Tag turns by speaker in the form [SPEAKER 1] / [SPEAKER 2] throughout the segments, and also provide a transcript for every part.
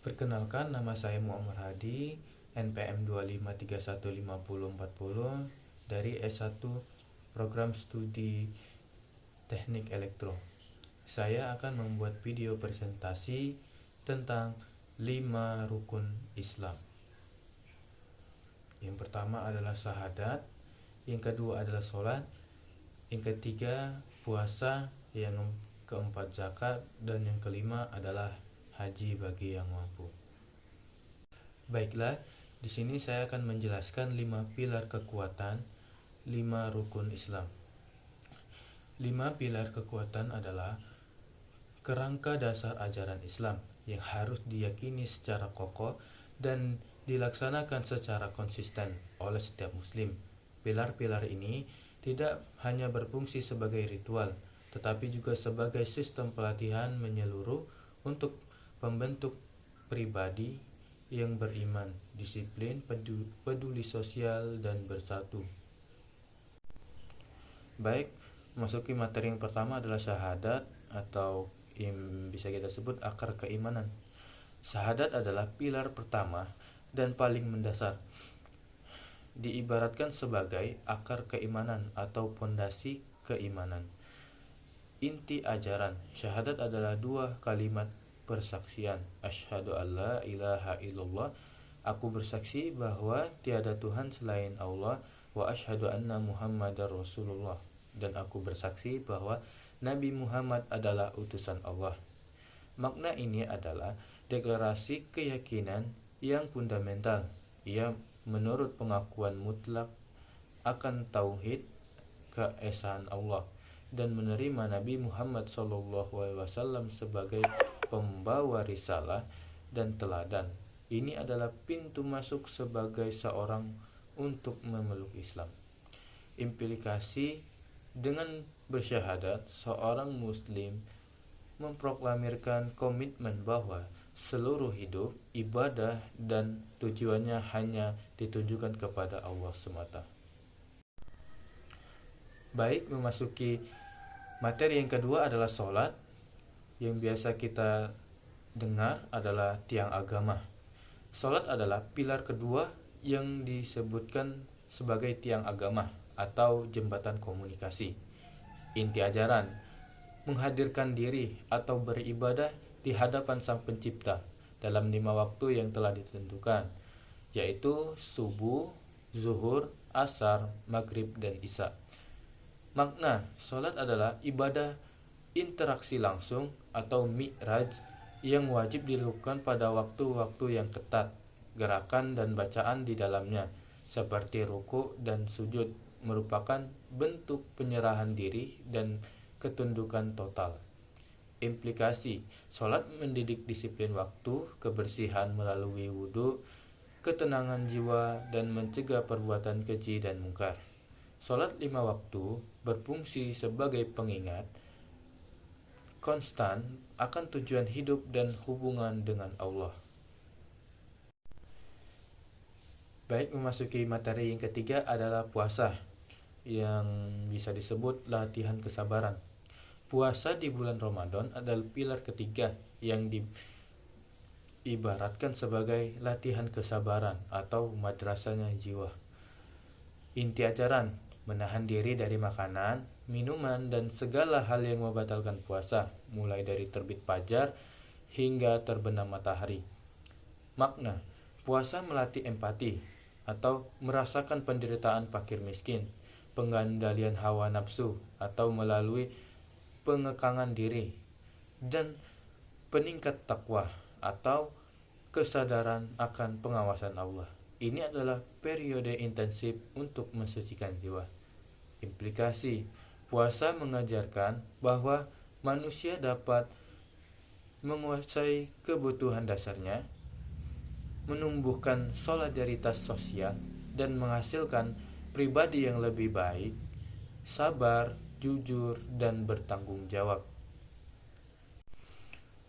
[SPEAKER 1] Perkenalkan, nama saya Muhammad Hadi, NPM 253150540 dari S1 Program Studi Teknik Elektro. Saya akan membuat video presentasi tentang 5 rukun Islam. Yang pertama adalah syahadat, yang kedua adalah sholat, yang ketiga puasa, yang keempat zakat, dan yang kelima adalah haji bagi yang mampu. Baiklah, di sini saya akan menjelaskan 5 pilar kekuatan, 5 rukun Islam. 5 pilar kekuatan adalah kerangka dasar ajaran Islam yang harus diyakini secara kokoh dan dilaksanakan secara konsisten oleh setiap muslim. Pilar-pilar ini tidak hanya berfungsi sebagai ritual, tetapi juga sebagai sistem pelatihan menyeluruh untuk pembentuk pribadi yang beriman, disiplin, peduli sosial, dan bersatu. Baik, masuki materi yang pertama adalah syahadat atau yang bisa kita sebut akar keimanan. Syahadat adalah pilar pertama dan paling mendasar. Diibaratkan sebagai akar keimanan atau pondasi keimanan. Inti ajaran syahadat adalah 2 kalimat persaksian. Asyhadu alla ilaha illallah, aku bersaksi bahwa tiada Tuhan selain Allah, wa asyhadu anna Muhammadar Rasulullah, dan aku bersaksi bahwa Nabi Muhammad adalah utusan Allah. Makna ini adalah deklarasi keyakinan yang fundamental. Ia menurut pengakuan mutlak akan tauhid keesaan Allah dan menerima Nabi Muhammad SAW sebagai pembawa risalah dan teladan. Ini adalah pintu masuk sebagai seorang untuk memeluk Islam. Implikasi dengan bersyahadat, seorang muslim memproklamirkan komitmen bahwa seluruh hidup, ibadah, dan tujuannya hanya ditujukan kepada Allah semata. Baik, memasuki materi yang kedua adalah sholat. Yang biasa kita dengar adalah tiang agama. Sholat adalah pilar kedua yang disebutkan sebagai tiang agama atau jembatan komunikasi. Inti ajaran menghadirkan diri atau beribadah di hadapan Sang Pencipta dalam 5 waktu yang telah ditentukan, yaitu subuh, zuhur, asar, maghrib, dan isya. Makna sholat adalah ibadah interaksi langsung atau mi'raj yang wajib dilakukan pada waktu-waktu yang ketat. Gerakan dan bacaan di dalamnya seperti ruku dan sujud merupakan bentuk penyerahan diri dan ketundukan total. Implikasi sholat mendidik disiplin waktu, kebersihan melalui wudhu, ketenangan jiwa, dan mencegah perbuatan keji dan mungkar. Sholat 5 waktu berfungsi sebagai pengingat konstan akan tujuan hidup dan hubungan dengan Allah. Baik, memasuki materi yang ketiga adalah puasa, yang bisa disebut latihan kesabaran. Puasa di bulan Ramadan adalah pilar ketiga yang diibaratkan sebagai latihan kesabaran atau madrasahnya jiwa. Inti ajaran menahan diri dari makanan, minuman, dan segala hal yang membatalkan puasa, mulai dari terbit fajar hingga terbenam matahari. Makna puasa melatih empati atau merasakan penderitaan fakir miskin, pengendalian hawa nafsu atau melalui pengekangan diri, dan peningkat takwa atau kesadaran akan pengawasan Allah. Ini adalah periode intensif untuk mensucikan jiwa. Implikasi puasa mengajarkan bahwa manusia dapat menguasai kebutuhan dasarnya, menumbuhkan solidaritas sosial, dan menghasilkan pribadi yang lebih baik, sabar, jujur, dan bertanggung jawab.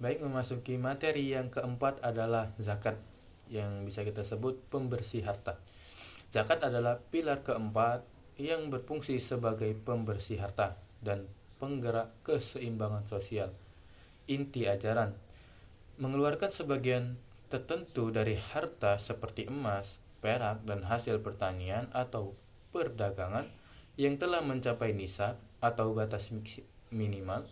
[SPEAKER 1] Baik, memasuki materi yang keempat adalah zakat, yang bisa kita sebut pembersih harta. Zakat adalah pilar keempat yang berfungsi sebagai pembersih harta dan penggerak keseimbangan sosial. Inti ajaran mengeluarkan sebagian tertentu dari harta seperti emas, perak, dan hasil pertanian atau perdagangan yang telah mencapai nisab atau batas minimal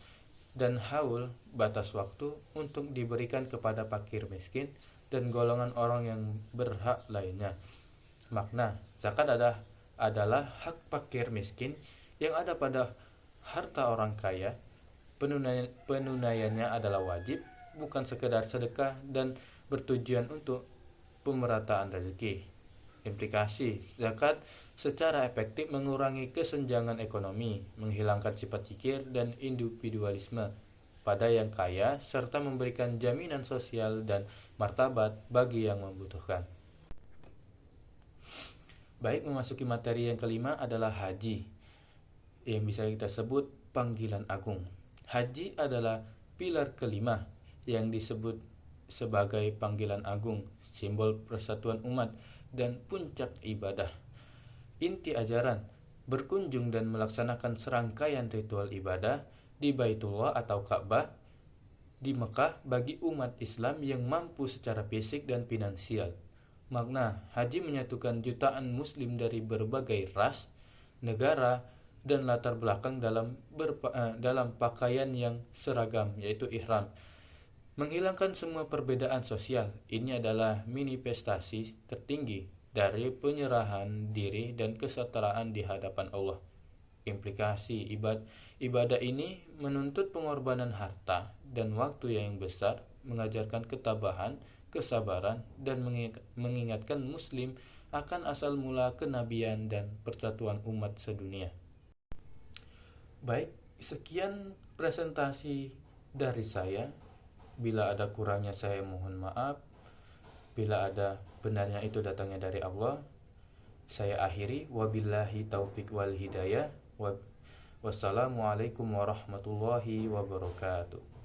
[SPEAKER 1] dan haul batas waktu untuk diberikan kepada fakir miskin dan golongan orang yang berhak lainnya. Makna zakat adalah hak fakir miskin yang ada pada harta orang kaya. Penunaiannya adalah wajib, bukan sekedar sedekah, dan bertujuan untuk pemerataan rezeki. Implikasi zakat secara efektif mengurangi kesenjangan ekonomi, menghilangkan sifat kikir dan individualisme pada yang kaya, serta memberikan jaminan sosial dan martabat bagi yang membutuhkan. Baik, memasuki materi yang kelima adalah haji, yang bisa kita sebut panggilan agung. Haji adalah pilar kelima yang disebut sebagai panggilan agung, simbol persatuan umat dan puncak ibadah. Inti ajaran berkunjung dan melaksanakan serangkaian ritual ibadah di Baitullah atau Ka'bah di Mekah bagi umat Islam yang mampu secara fisik dan finansial. Makna haji menyatukan jutaan muslim dari berbagai ras, negara, dan latar belakang dalam pakaian yang seragam, yaitu ihram. Menghilangkan semua perbedaan sosial. Ini adalah manifestasi tertinggi dari penyerahan diri dan kesetaraan di hadapan Allah. Implikasi ibadah ini menuntut pengorbanan harta dan waktu yang besar, mengajarkan ketabahan, kesabaran, dan mengingatkan muslim akan asal mula kenabian dan persatuan umat sedunia. Baik, sekian presentasi dari saya. Bila ada kurangnya saya mohon maaf. Bila ada benarnya itu datangnya dari Allah. Saya akhiri, wabillahi taufik wal hidayah. Wassalamualaikum warahmatullahi wabarakatuh.